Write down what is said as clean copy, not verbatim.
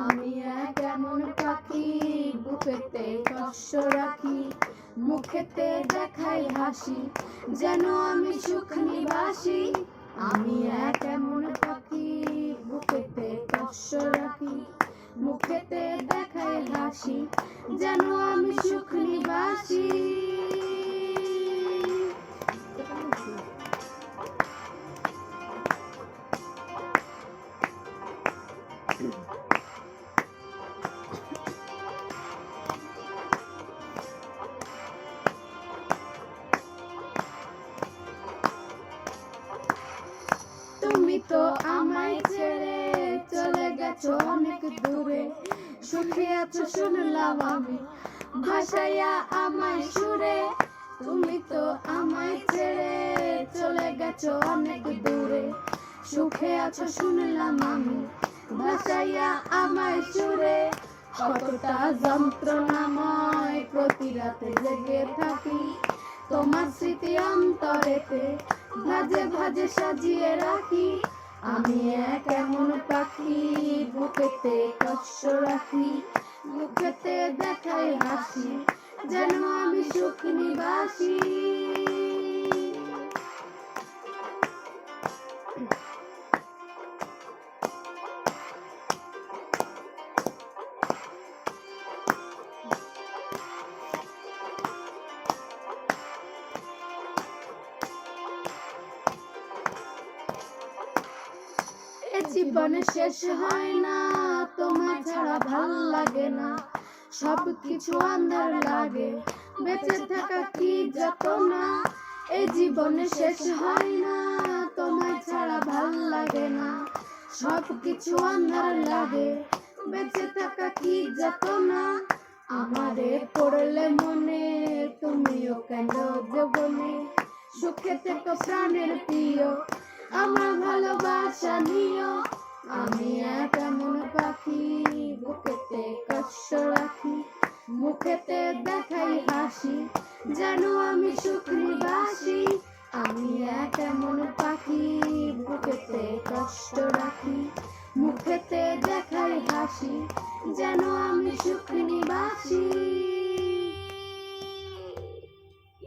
আমি এক এমন পাখি, বুকেতে কষ্ট রাখি, মুখেতে দেখাই হাসি, যেন আমি সুখ নিবাসী। আমি এক এমন পাখি, বুকেতে কষ্ট রাখি, মুখেতে দেখাই হাসি, যেন আমি সুখ নিবাসী। তুমি তো আমায় ছেড়ে চলে গেছো অনেক দূরে, সুখে আছো শুনলাম আমি ভাসাইয়া আমায় সুরে। তুমি তো আমায় ছেড়ে চলে গেছো অনেক দূরে, সুখে আছো শুনলাম আমি ভাসাইয়া আমায় সুরে। কতটা যন্ত্রণাময় প্রতি রাতে জেগে থাকি, তোমার স্মৃতি অন্তরেতে ভাজে ভাজে সাজিয়ে রাখি। আমি এক এমন পাখি, বুকেতে কষ্ট রাখি, মুখেতে দেখাই হাসি, যেন আমি সুখ নিবাসী। জীবনে শেষ হয় না, তোমার ছাড়া ভাল লাগে না, সব কিছু আন্ধার লাগে, বেঁচে থাকা কি যত না। এই জীবনে শেষ হয় না, তোমার ছাড়া ভাল লাগে না, সব কিছু আন্ধার লাগে, বেঁচে থাকা কি যত না। আমারে পড়লে মনে তুমিও কেন জীবনে, সুখে থেকো প্রাণের প্রিয়, আমার ভালোবাসা নিও। আমি এক এমন পাখি, বুকেতে কষ্ট